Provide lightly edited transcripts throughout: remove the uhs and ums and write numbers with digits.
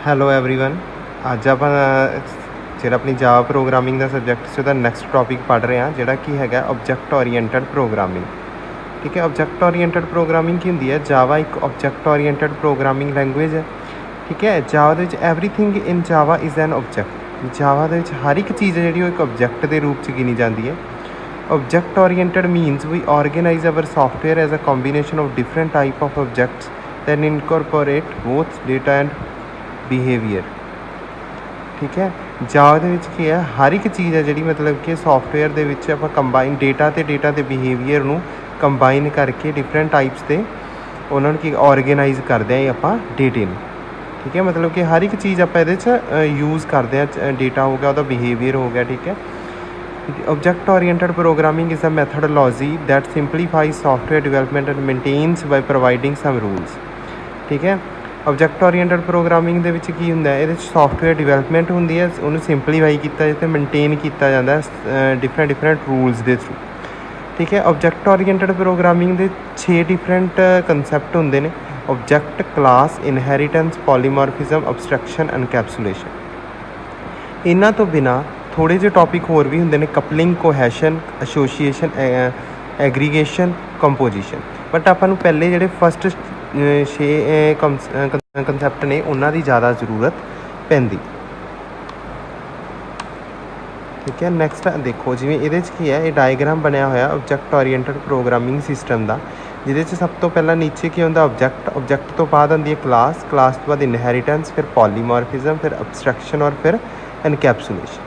Hello everyone. ਅੱਜ ਆਪਾਂ ਜਿਹੜਾ ਆਪਣੀ ਜਾਵਾ ਪ੍ਰੋਗਰਾਮਿੰਗ ਦਾ ਸਬਜੈਕਟ ਸੀ ਉਹਦਾ ਨੈਕਸਟ ਟੌਪਿਕ ਪੜ੍ਹ ਰਹੇ ਹਾਂ, ਜਿਹੜਾ ਕੀ ਹੈਗਾ ਆਬਜੈਕਟ ਓਰੀਐਂਟਡ ਪ੍ਰੋਗਰਾਮਿੰਗ। ਠੀਕ ਹੈ, ਆਬਜੈਕਟ ਓਰੀਐਂਟਡ ਪ੍ਰੋਗਰਾਮਿੰਗ ਕੀ ਹੁੰਦੀ ਹੈ? ਜਾਵਾ ਇੱਕ ਆਬਜੈਕਟ ਓਰੀਐਂਟਡ ਪ੍ਰੋਗਰਾਮਿੰਗ ਲੈਂਗੁਏਜ ਹੈ। ਠੀਕ ਹੈ, ਜਾਵਾ ਦੇ ਵਿੱਚ everything in Java is an object. Java ਦੇ ਵਿੱਚ ਹਰ ਇੱਕ ਚੀਜ਼ ਹੈ ਜਿਹੜੀ ਉਹ ਇੱਕ ਆਬਜੈਕਟ ਦੇ ਰੂਪ 'ਚ ਗਿਣੀ ਜਾਂਦੀ ਹੈ। Object oriented means we organise our software as a combination of different type of objects then incorporate both data and behaviour. ਠੀਕ ਹੈ, ਜਾਵਾ ਦੇ ਵਿੱਚ ਕੀ ਹੈ, ਹਰ ਇੱਕ ਚੀਜ਼ ਹੈ ਜਿਹੜੀ ਮਤਲਬ ਕਿ ਸੋਫਟਵੇਅਰ ਦੇ ਵਿੱਚ ਆਪਾਂ ਕੰਬਾਈਨ ਡੇਟਾ ਦੇ ਬਿਹੇਵੀਅਰ ਨੂੰ ਕੰਬਾਈਨ ਕਰਕੇ ਡਿਫਰੈਂਟ ਟਾਈਪਸ ਦੇ ਉਹਨਾਂ ਨੂੰ ਕੀ ਆਰਗੇਨਾਈਜ਼ ਕਰਦੇ ਹਾਂ ਆਪਾਂ ਡੇਟੇ ਨੂੰ। ਠੀਕ ਹੈ, ਮਤਲਬ ਕਿ ਹਰ ਇੱਕ ਚੀਜ਼ ਆਪਾਂ ਇਹਦੇ 'ਚ ਯੂਜ਼ ਕਰਦੇ ਹਾਂ। ਡੇਟਾ ਹੋ ਗਿਆ, ਉਹਦਾ ਬਿਹੇਵੀਅਰ ਹੋ ਗਿਆ। ਠੀਕ ਹੈ, object oriented programming is a methodology that simplifies software development and maintains by providing some rules। ਠੀਕ ਹੈ, ਆਬਜੈਕਟ ਓਰੀਐਂਟਡ ਪ੍ਰੋਗਰਾਮਿੰਗ ਦੇ ਵਿੱਚ ਕੀ ਹੁੰਦਾ ਹੈ, ਇਹਦੇ 'ਚ ਸੋਫਟਵੇਅਰ ਡਿਵੈਲਪਮੈਂਟ ਹੁੰਦੀ ਹੈ, ਉਹਨੂੰ ਸਿੰਪਲੀਫਾਈ ਕੀਤਾ ਜਾਂਦਾ ਅਤੇ ਮੇਨਟੇਨ ਕੀਤਾ ਜਾਂਦਾ ਡਿਫਰੈਂਟ ਰੂਲਸ ਦੇ ਥਰੂ। ਠੀਕ ਹੈ, ਆਬਜੈਕਟ ਓਰੀਐਂਟਡ ਪ੍ਰੋਗਰਾਮਿੰਗ ਦੇ 6 ਡਿਫਰੈਂਟ ਕੰਸੈਪਟ ਹੁੰਦੇ ਨੇ: ਆਬਜੈਕਟ, ਕਲਾਸ, ਇਨਹੈਰੀਟੈਂਸ, ਪੋਲੀਮੋਰਫਿਜ਼ਮ, ਅਬਸਟਰੈਕਸ਼ਨ, ਐਨਕੈਪਸੂਲੇਸ਼ਨ। ਇਹਨਾਂ ਤੋਂ ਬਿਨਾਂ ਥੋੜ੍ਹੇ ਜਿਹੇ ਟੌਪਿਕ ਹੋਰ ਵੀ ਹੁੰਦੇ ਨੇ: ਕਪਲਿੰਗ, ਕੋਹੈਸ਼ਨ, ਐਸੋਸੀਏਸ਼ਨ, ਐਗਰੀਗੇਸ਼ਨ, ਕੰਪੋਜੀਸ਼ਨ। ਬਟ ਆਪਾਂ ਨੂੰ ਪਹਿਲੇ ਜਿਹੜੇ ਫਸਟ 6 ਕੰਸੈਪਟ ਨੇ ਉਹਨਾਂ ਦੀ ਜ਼ਿਆਦਾ ਜ਼ਰੂਰਤ ਪੈਂਦੀ। ਠੀਕ ਹੈ, ਨੈਕਸਟ ਦੇਖੋ, ਜਿਵੇਂ ਇਹਦੇ 'ਚ ਕੀ ਹੈ, ਇਹ ਡਾਇਗਰਾਮ ਬਣਿਆ ਹੋਇਆ ਆਬਜੈਕਟ ਓਰੀਐਂਟਡ ਪ੍ਰੋਗਰਾਮਿੰਗ ਸਿਸਟਮ ਦਾ, ਜਿਹਦੇ 'ਚ ਸਭ ਤੋਂ ਪਹਿਲਾਂ ਨੀਚੇ ਕੀ ਹੁੰਦਾ, ਆਬਜੈਕਟ ਤੋਂ ਬਾਅਦ ਆਉਂਦੀ ਹੈ ਕਲਾਸ ਤੋਂ ਬਾਅਦ ਇਨਹੈਰੀਟੈਂਸ, ਫਿਰ ਪੋਲੀਮੋਰਫਿਜ਼ਮ, ਫਿਰ ਅਬਸਟਰੈਕਸ਼ਨ ਔਰ ਫਿਰ ਐਨਕੈਪਸੂਲੇਸ਼ਨ।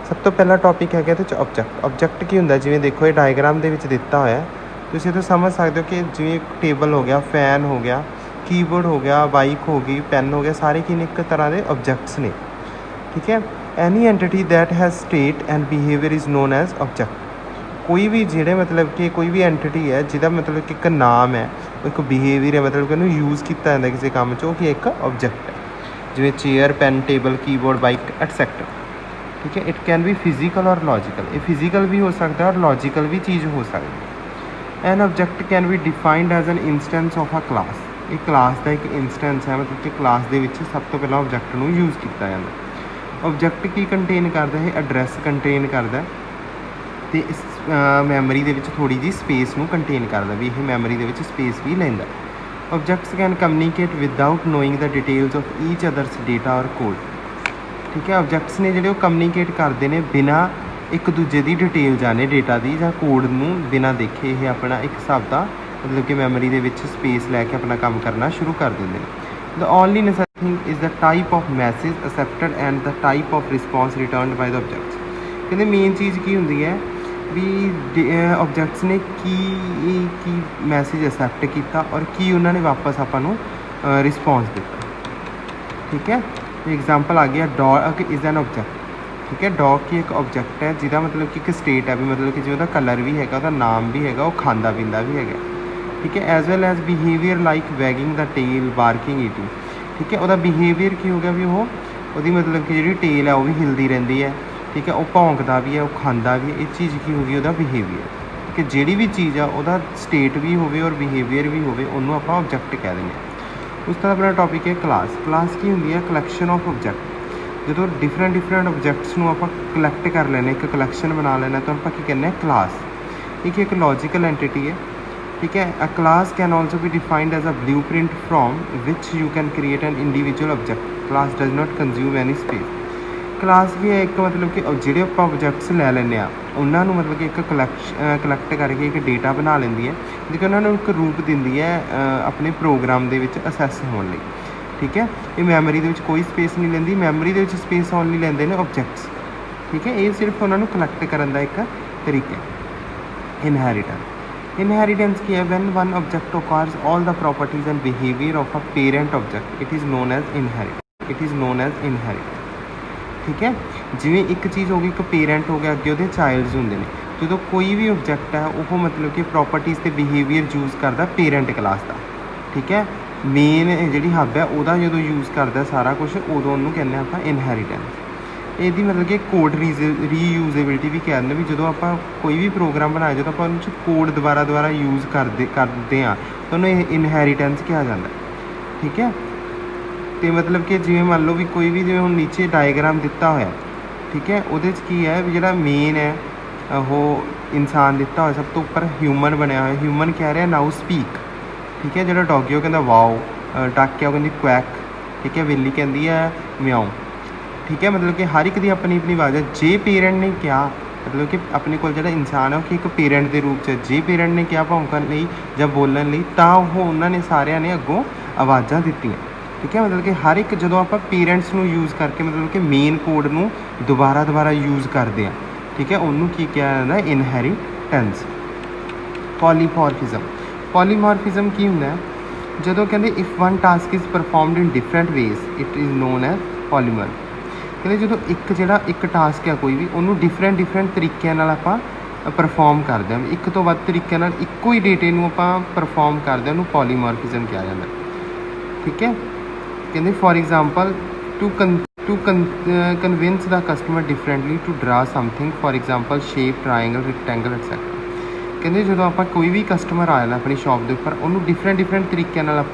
ਸਭ ਤੋਂ ਪਹਿਲਾ ਟੌਪਿਕ ਹੈਗਾ ਇਹਦੇ 'ਚ ਆਬਜੈਕਟ ਕੀ ਹੁੰਦਾ? ਜਿਵੇਂ ਦੇਖੋ ਇਹ ਡਾਇਗਰਾਮ ਦੇ ਵਿੱਚ ਦਿੱਤਾ ਹੋਇਆ, ਤੁਸੀਂ ਇਹ ਤੋਂ ਸਮਝ ਸਕਦੇ ਹੋ ਕਿ ਜਿਵੇਂ ਇੱਕ ਟੇਬਲ ਹੋ ਗਿਆ, ਫੈਨ ਹੋ ਗਿਆ, ਕੀਬੋਰਡ ਹੋ ਗਿਆ, ਬਾਈਕ ਹੋ ਗਈ, ਪੈਨ ਹੋ ਗਿਆ, ਸਾਰੇ ਕੀ ਨੇ, ਇੱਕ ਤਰ੍ਹਾਂ ਦੇ ਆਬਜੈਕਟਸ ਨੇ। ਠੀਕ ਹੈ, any entity that has state and behaviour is known as object. ਕੋਈ ਵੀ ਜਿਹੜੇ ਮਤਲਬ ਕਿ ਕੋਈ ਵੀ ਐਂਟਿਟੀ ਹੈ ਜਿਹਦਾ ਮਤਲਬ ਕਿ ਇੱਕ ਨਾਮ ਹੈ, ਇੱਕ ਬਿਹੇਵੀਅਰ ਹੈ, ਮਤਲਬ ਕਿ ਉਹਨੂੰ ਯੂਜ਼ ਕੀਤਾ ਜਾਂਦਾ ਕਿਸੇ ਕੰਮ 'ਚ, ਉਹ ਕੀ ਇੱਕ ਆਬਜੈਕਟ ਹੈ। ਜਿਵੇਂ chair, pen, table, keyboard, bike etcetera. ਠੀਕ ਹੈ, it can be physical or logical. ਇਹ ਫਿਜ਼ੀਕਲ ਵੀ ਹੋ ਸਕਦਾ ਔਰ ਲੌਜੀਕਲ ਵੀ ਚੀਜ਼ ਹੋ ਸਕਦੀ ਹੈ। An object can be defined as an instance of a class. ਇਹ ਕਲਾਸ ਦਾ ਇੱਕ ਇੰਸਟੈਂਸ ਹੈ, ਮਤਲਬ ਕਿ ਕਲਾਸ ਦੇ ਵਿੱਚ ਸਭ ਤੋਂ ਪਹਿਲਾਂ ਆਬਜੈਕਟ ਨੂੰ ਯੂਜ਼ ਕੀਤਾ ਜਾਂਦਾ। ਆਬਜੈਕਟ ਕੀ ਕੰਟੇਨ ਕਰਦਾ ਹੈ? ਐਡਰੈਸ ਕੰਟੇਨ ਕਰਦਾ ਅਤੇ ਇਸ ਮੈਮਰੀ ਦੇ ਵਿੱਚ ਥੋੜ੍ਹੀ ਜਿਹੀ ਸਪੇਸ ਨੂੰ ਕੰਟੇਨ ਕਰਦਾ, ਵੀ ਇਹ ਮੈਮਰੀ ਦੇ ਵਿੱਚ ਸਪੇਸ ਵੀ ਲੈਂਦਾ। Objects can communicate without knowing the details of each other's data or code. ਠੀਕ ਹੈ, ਆਬਜੈਕਟਸ ਨੇ ਜਿਹੜੇ ਉਹ ਕਮਿਊਨੀਕੇਟ ਕਰਦੇ ਨੇ ਬਿਨਾਂ ਇੱਕ ਦੂਜੇ ਦੀ ਡਿਟੇਲ ਜਾਣੇ, ਡੇਟਾ ਦੀ ਜਾਂ ਕੋਡ ਨੂੰ ਬਿਨਾਂ ਦੇਖੇ। ਇਹ ਆਪਣਾ ਇੱਕ ਹਿਸਾਬ ਦਾ ਮਤਲਬ ਕਿ ਮੈਮਰੀ ਦੇ ਵਿੱਚ ਸਪੇਸ ਲੈ ਕੇ ਆਪਣਾ ਕੰਮ ਕਰਨਾ ਸ਼ੁਰੂ ਕਰ ਦਿੰਦੇ ਨੇ। The only necessary thing is the type of message accepted and the type of response returned by the objects. ਕਹਿੰਦੇ ਮੇਨ ਚੀਜ਼ ਕੀ ਹੁੰਦੀ ਹੈ ਵੀ ਆਬਜੈਕਟਸ ਨੇ ਕੀ ਮੈਸੇਜ ਅਸੈਪਟ ਕੀਤਾ ਔਰ ਕੀ ਉਹਨਾਂ ਨੇ ਵਾਪਸ ਆਪਾਂ ਨੂੰ ਰਿਸਪੌਂਸ ਦਿੱਤਾ। ਠੀਕ ਹੈ, ਐਗਜ਼ਾਮਪਲ ਆ ਗਿਆ, ਡੌਗ ਇਜ਼ ਐਨ ਆਬਜੈਕਟ। ਠੀਕ ਹੈ, ਡੌਗ ਕੀ ਇੱਕ ਆਬਜੈਕਟ ਹੈ ਜਿਹਦਾ ਮਤਲਬ ਕਿ ਇੱਕ ਸਟੇਟ ਹੈ, ਵੀ ਮਤਲਬ ਕਿ ਜਿਹਦਾ ਕਲਰ ਵੀ ਹੈਗਾ, ਉਹਦਾ ਨਾਮ ਵੀ ਹੈਗਾ, ਉਹ ਖਾਂਦਾ ਪੀਂਦਾ ਵੀ ਹੈਗਾ। ਠੀਕ ਹੈ, as well as behaviour like wagging the tail, barking, eating. ਠੀਕ ਹੈ, ਉਹਦਾ ਬਿਹੇਵੀਅਰ ਕੀ ਹੋ ਗਿਆ, ਵੀ ਉਹਦੀ ਮਤਲਬ ਕਿ ਜਿਹੜੀ ਟੇਲ ਹੈ ਉਹ ਵੀ ਹਿਲਦੀ ਰਹਿੰਦੀ ਹੈ। ਠੀਕ ਹੈ, ਉਹ ਭੌਂਕਦਾ ਵੀ ਹੈ, ਉਹ ਖਾਂਦਾ ਵੀ ਹੈ। ਇਹ ਚੀਜ਼ ਕੀ ਹੋ ਗਈ, ਉਹਦਾ ਬਿਹੇਵੀਅਰ। ਕਿ ਜਿਹੜੀ ਵੀ ਚੀਜ਼ ਆ ਉਹਦਾ ਸਟੇਟ ਵੀ ਹੋਵੇ ਔਰ ਬਿਹੇਵੀਅਰ ਵੀ ਹੋਵੇ, ਉਹਨੂੰ ਆਪਾਂ ਆਬਜੈਕਟ ਕਹਿ ਦਿੰਦੇ ਹਾਂ। ਉਸ ਤੋਂ ਆਪਣਾ ਟੌਪਿਕ ਹੈ ਕਲਾਸ। ਕਲਾਸ ਕੀ ਹੁੰਦੀ ਹੈ? Collection of object. ਜਦੋਂ ਡਿਫਰੈਂਟ ਆਬਜੈਕਟਸ ਨੂੰ ਆਪਾਂ ਕਲੈਕਟ ਕਰ ਲੈਣਾ, ਇੱਕ ਕਲੈਕਸ਼ਨ ਬਣਾ ਲੈਣਾ, ਤਾਂ ਆਪਾਂ ਕੀ ਕਹਿੰਦੇ ਹਾਂ? ਕਲਾਸ। ਇੱਕ ਲੌਜੀਕਲ ਐਂਟਿਟੀ ਹੈ। ਠੀਕ ਹੈ, a class can also be defined as a blueprint from which you can create an individual object. Class does not consume any space. Class ਕੀ ਹੈ? ਇੱਕ ਮਤਲਬ ਕਿ ਜਿਹੜੇ ਆਪਾਂ ਆਬਜੈਕਟਸ ਲੈ ਲੈਂਦੇ ਹਾਂ ਉਹਨਾਂ ਨੂੰ ਮਤਲਬ ਕਿ ਇੱਕ ਕਲੈਕਟ ਕਰਕੇ ਇੱਕ ਡੇਟਾ ਬਣਾ ਲੈਂਦੀ ਹੈ, ਜਿਹੜੀ ਕਿ ਉਹਨਾਂ ਨੂੰ ਇੱਕ ਰੂਪ ਦਿੰਦੀ ਹੈ ਆਪਣੇ ਪ੍ਰੋਗਰਾਮ ਦੇ ਵਿੱਚ ਅਸੈਸ ਹੋਣ ਲਈ। ਠੀਕ ਹੈ, ਇਹ ਮੈਮਰੀ ਦੇ ਵਿੱਚ ਕੋਈ ਸਪੇਸ ਨਹੀਂ ਲੈਂਦੀ, ਮੈਮਰੀ ਦੇ ਵਿੱਚ ਸਪੇਸ ਓਨਲੀ ਲੈਂਦੇ ਨੇ ਆਬਜੈਕਟਸ। ਠੀਕ ਹੈ, ਇਹ ਸਿਰਫ ਉਹਨਾਂ ਨੂੰ ਕਲੈਕਟ ਕਰਨ ਦਾ ਇੱਕ ਤਰੀਕਾ ਹੈ। ਇਨਹੈਰੀਟੈਂਸ ਕੀ ਹੈ? When one object acquires all the properties and behaviour of a parent object, it is known as inheritance. ਠੀਕ ਹੈ, ਜਿਵੇਂ ਇੱਕ ਚੀਜ਼ ਹੋ ਗਈ, ਇੱਕ ਪੇਰੈਂਟ ਹੋ ਗਿਆ, ਅੱਗੇ ਉਹਦੇ ਚਾਈਲਡਸ ਹੁੰਦੇ ਨੇ। ਜਦੋਂ ਕੋਈ ਵੀ ਆਬਜੈਕਟ ਹੈ ਉਹ ਮਤਲਬ ਕਿ ਪ੍ਰੋਪਰਟੀਜ਼ ਅਤੇ ਬਿਹੇਵੀਅਰ ਯੂਜ਼ ਕਰਦਾ ਪੇਰੈਂਟ ਕਲਾਸ ਦਾ। ਠੀਕ ਹੈ, ਮੇਨ ਜਿਹੜੀ ਹੱਬ ਹੈ ਉਹਦਾ ਜਦੋਂ ਯੂਜ਼ ਕਰਦਾ ਸਾਰਾ ਕੁਛ, ਉਦੋਂ ਉਹਨੂੰ ਕਹਿੰਦੇ ਹਾਂ ਆਪਾਂ ਇਨਹੈਰੀਟੈਂਸ। ਇਹਦੀ ਮਤਲਬ ਕਿ ਕੋਡ ਰੀਯੂਜ਼ੇਬਿਲਿਟੀ ਵੀ ਕਹਿ ਦਿੰਦੇ, ਵੀ ਜਦੋਂ ਆਪਾਂ ਕੋਈ ਵੀ ਪ੍ਰੋਗਰਾਮ ਬਣਾਇਆ, ਜਦੋਂ ਆਪਾਂ ਉਹਨੂੰ 'ਚ ਕੋਡ ਦੁਬਾਰਾ ਯੂਜ਼ ਕਰਦੇ ਹਾਂ ਤਾਂ ਉਹਨੂੰ ਇਹ ਇਨਹੈਰੀਟੈਂਸ ਕਿਹਾ ਜਾਂਦਾ। ਠੀਕ ਹੈ, तो मतलब कि जिवें मान लो भी कोई भी जिवें हुण नीचे डायग्राम दिता होया, ठीक है, उहदे च की है भी जिहड़ा मेन है वो इंसान दिता होया, सब तो उपर ह्यूमन बनया होया, ह्यूमन कह रहा नाउ स्पीक, ठीक है, जिहड़ा डॉगी वो कहता वाओ, डाकिया कहती क्वैक, ठीक है, बिल्ली कहती है म्याऊं, ठीक है, मतलब कि हर एक दी अपनी अपनी आवाज़ है। जे पेरेंट ने क्या मतलब कि अपने को जो इंसान है कि एक पेरेंट के रूप च जे पेरेंट ने क्या भौंकण लई जां बोलण लई तां उन्होंने सारिਆਂ ने अगों आवाज़ां दित्तियां, ठीक है, मतलब कि हर एक जो आप पेरेंट्स को यूज़ करके मतलब कि मेन कोड को दोबारा यूज़ करते हैं, ठीक है, उन्होंने की कहा जाता है इनहेरिटेंस। पॉलीमॉर्फिज्म की होंदा है जो कहते if one task is performed in different ways it is known as polymorph. कहते जो एक जोड़ा एक टास्क है कोई भी उन्होंने डिफरेंट तरीक़े आप परफॉर्म करते हैं, एक तो वध तरीके एको ही डेटे आप परफॉर्म करते हैं, उन्होंने पॉलीमॉर्फिज्म कहा जाता है, ठीक है। कहते for example to convince the customer differently to draw something, for example shape triangle rectangle etcetera. कहते जो आप कोई भी कस्टमर आया अपनी शॉप के उपर उन्होंने डिफरेंट तरीके आप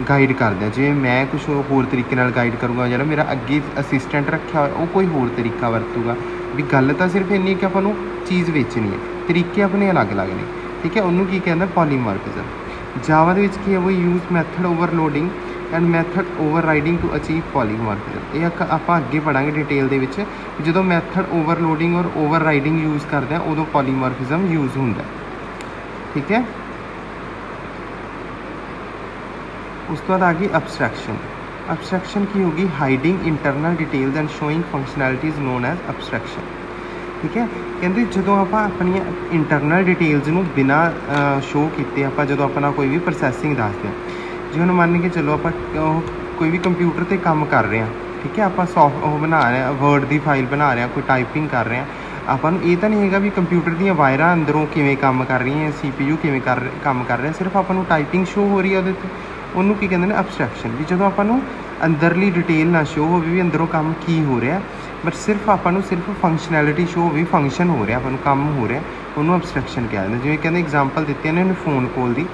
गाइड करते हैं, जिवें मैं कुछ होर तरीके गाइड करूँगा, जो मेरा अगे असिस्टेंट रखा हो कोई होर तरीका वरतूगा, भी गल तो सिर्फ इन्नी कि आपको चीज़ वेचनी है, तरीके अपने अलग अलग ने, ठीक है, उन्होंने की कहते हैं पॉलीमॉर्फिज्म। जावा के की है वो use method overloading and method overriding to achieve polymorphism. ये आप अगे पढ़ांगे डिटेल के जो मैथड ओवरलोडिंग और ओवरराइडिंग यूज़ करते हैं उदों पॉलीमॉर्फिज्म यूज़ होंदा, ठीक है। उस तो बाद आ गई अबस्ट्रैक्शन। अबस्ट्रैक्शन की होगी hiding internal details and showing functionalities known as abstraction, ठीक है। कहते जो आप अपन इंटरनल डिटेल्स में बिना शो किए आप जो अपना कोई भी प्रोसैसिंग दसते हैं, जो हम मान के चलो आप कोई भी कंप्यूटर पर काम कर रहे हैं, ठीक है, आप सॉफ्ट बना रहे हैं वर्ड की फाइल बना रहे हैं, कोई टाइपिंग कर रहे हैं, अपन ये तो नहीं है भी कंप्यूटर दी वायरां अंदरों किवें काम कर रही हैं, CPU किवें काम कर रहे हैं, सिर्फ अपन टाइपिंग शो हो रही है वो, उन्होंने की कहते हैं अबस्ट्रैक्शन। भी जो अपन अंदरली डिटेल ना शो हो भी अंदरों काम की हो रहा है, बट सिर्फ अपन सिर्फ फंक्शनैलिटी शो हो भी फंक्शन हो रहा अपन काम हो रहा, उन्होंने अबस्ट्रैक्शन कहा जाता है। जिवें कहते एग्जाम्पल दी ने फोन कॉल की,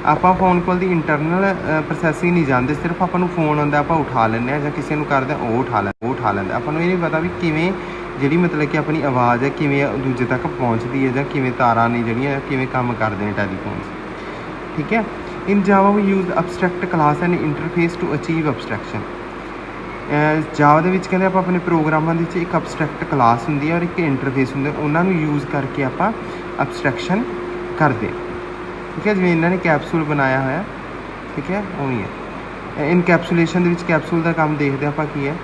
आप फोन कॉल की इंटरनल प्रोसैसिंग नहीं जानते, सिर्फ अपन फोन आता आप उठा लें या किसी को करते वो उठा लेंगे, अपन ये नहीं पता भी किवें जी मतलब कि अपनी आवाज़ है किवें दूजे तक पहुँचती है या किवें तारां ने जड़ियाँ किवें काम करते हैं टैलीफोन, ठीक है। In Java we use abstract class and interface to achieve abstraction. Java के कहते आप अपने प्रोग्रामों के एक अबस्ट्रैक्ट क्लास होंगी और एक इंटरफेस होंगे, उन्होंने यूज़ करके आप अबस्ट्रैक्शन करते, ठीक है। जिवें इन्होंने कैप्सूल बनाया होया, ठीक है, उही है इनकैप्सूलेशन कैप्सूल का काम देखते आप की है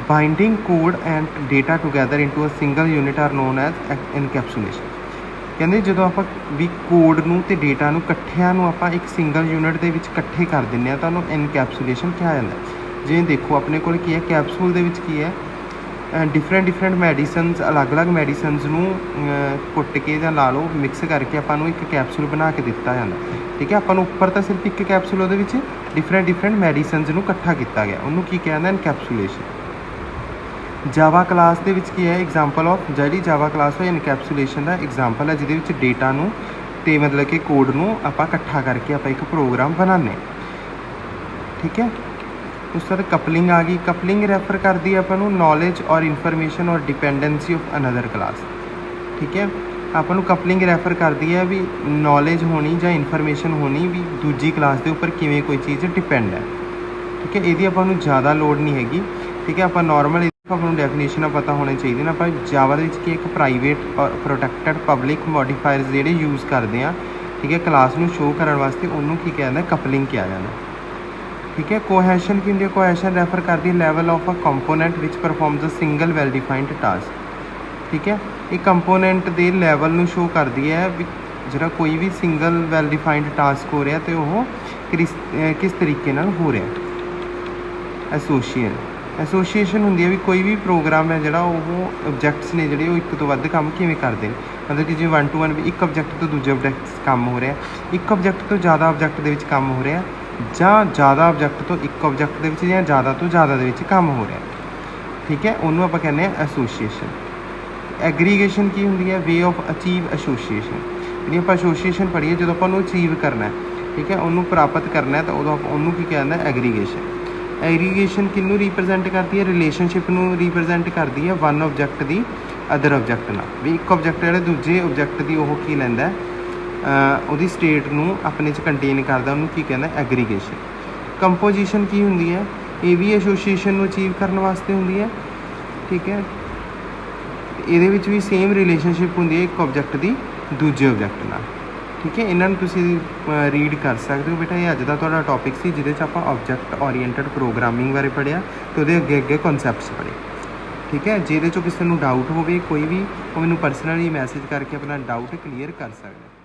binding code and data together into a single unit are known as encapsulation. कहते जो आप भी कोड नूं ते डेटा नूं इकट्ठियां नूं आप एक सिंगल यूनिट के इकट्ठे कर दें तो उन्होंने इनकैप्सूलेशन कहा जाता है। जिवें देखो अपने को की है कैप्सूल की है डिफरेंट मैडिसनस अलग अलग मैडिसनस नूं कुट के या ला लो मिक्स करके आपको एक कैप्सूल बना के दिता जाता, ठीक है। अपन उपर तो सिर्फ एक कैप्सूल वो डिफरेंट मैडिसनस नूं इकट्ठा किया गया, उन्होंने की कहा जाता इनकैप्सूलेशन। जावा क्लास के की है एग्जाम्पल ऑफ जी जावा क्लास है इनकैप्सूलेशन का एग्जाम्पल है, जिहदे डेटा नूं ते मतलब कि कोड नूं आपां इकट्ठा करके आप एक प्रोग्राम बनाने, ठीक है। उस तरह कपलिंग आ गई। कपलिंग रैफर करती है अपन नॉलेज और इन्फॉर्मेशन और डिपेंडेंसी ऑफ अनदर क्लास, ठीक है। अपन कपलिंग रैफर करती है भी नॉलेज होनी या इन्फॉर्मेशन होनी भी दूजी क्लास के उपर किवें कोई चीज़ डिपेंड है, ठीक है। यदि अपन ज़्यादा लोड़ नहीं हैगी, ठीक है। आप नॉर्मल अपन डेफिनेशन पता होने चाहिए ना। आप जावा की एक प्राइवेट और प्रोटैक्टेड पब्लिक मॉडिफायर्स जोड़े यूज़ करते हैं, ठीक है, क्लास में शो करने वास्ते, उन्होंने की कहा जाता कपलिंग किया जाता, ठीक है। कोहेशन की होंगी कोहेशन रैफर करती है level of a component which performs a single well defined task, ठीक है। एक कंपोनेंट के लैवल में शो करती है भी जो कोई भी सिंगल वैल डिफाइंड टास्क हो रहा तो वह किस तरीके हो रहा एसोसीएशन होंगी है भी कोई भी प्रोग्राम है जोड़ा वो ऑबजैक्ट्स ने जोड़े एक तो वध काम किवें करते हैं, मतलब कि जिवें 1 to 1 भी एक ऑबजैक्ट तो दूजे ऑबजैक्ट काम हो रहा, एक ऑबजैक्ट तो ज़्यादा ऑबजैक्ट के काम हो रहा ਜਾਂ ज़्यादा ऑबजैक्ट तो एक ऑबजैक्ट के या ज़्यादा तो ज़्यादा काम हो रहा, ठीक है, उन्होंने आप कहने एसोसीएशन। एग्रीगेशन की होंगी है वे ऑफ अचीव एसोसीएशन, जी आप एसोसीएशन पढ़ीए जो अपन अचीव करना है, ठीक है, उन्होंने प्राप्त करना है तो उदों उन्होंने की कहना है एग्रीगेशन। ਐਗਰੀਗੇਸ਼ਨ ਕਿਹਨੂੰ ਰਿਪਰੈਜ਼ੈਂਟ ਕਰਦੀ ਹੈ? ਰਿਲੇਸ਼ਨਸ਼ਿਪ ਨੂੰ ਰਿਪਰੈਜ਼ੈਂਟ ਕਰਦੀ ਹੈ one object the other object ਨਾਲ। ਵੀ ਇੱਕ ਆਬਜੈਕਟ ਜਿਹੜਾ ਦੂਜੇ ਆਬਜੈਕਟ ਦੀ ਉਹ ਕੀ ਲੈਂਦਾ, ਉਹਦੀ ਸਟੇਟ ਨੂੰ ਆਪਣੇ 'ਚ ਕੰਟੇਨ ਕਰਦਾ, ਉਹਨੂੰ ਕੀ ਕਹਿੰਦਾ? ਐਗਰੀਗੇਸ਼ਨ। ਕੰਪੋਜੀਸ਼ਨ ਕੀ ਹੁੰਦੀ ਹੈ? ਇਹ ਵੀ ਐਸੋਸੀਏਸ਼ਨ ਨੂੰ ਅਚੀਵ ਕਰਨ ਵਾਸਤੇ ਹੁੰਦੀ ਹੈ, ਠੀਕ ਹੈ। ਇਹਦੇ ਵਿੱਚ ਵੀ ਸੇਮ ਰਿਲੇਸ਼ਨਸ਼ਿਪ ਹੁੰਦੀ ਹੈ ਇੱਕ ਆਬਜੈਕਟ ਦੀ ਦੂਜੇ ਆਬਜੈਕਟ ਨਾਲ, ਠੀਕ ਹੈ। ਇਹਨਾਂ ਨੂੰ ਤੁਸੀਂ ਰੀਡ ਕਰ ਸਕਦੇ ਹੋ ਬੇਟਾ। ਇਹ ਅੱਜ ਦਾ ਤੁਹਾਡਾ ਟੌਪਿਕ ਸੀ ਜਿਹਦੇ 'ਚ ਆਪਾਂ ਆਬਜੈਕਟ ਓਰੀਐਂਟਡ ਪ੍ਰੋਗਰਾਮਿੰਗ ਬਾਰੇ ਪੜ੍ਹਿਆ ਅਤੇ ਉਹਦੇ ਅੱਗੇ ਅੱਗੇ ਕਨਸੈਪਟਸ ਪੜ੍ਹੇ, ਠੀਕ ਹੈ। ਜਿਹਦੇ 'ਚੋਂ ਕਿਸੇ ਨੂੰ ਡਾਊਟ ਹੋਵੇ ਕੋਈ ਵੀ, ਉਹ ਮੈਨੂੰ ਪਰਸਨਲੀ ਮੈਸੇਜ ਕਰਕੇ ਆਪਣਾ ਡਾਊਟ ਕਲੀਅਰ ਕਰ ਸਕਦਾ।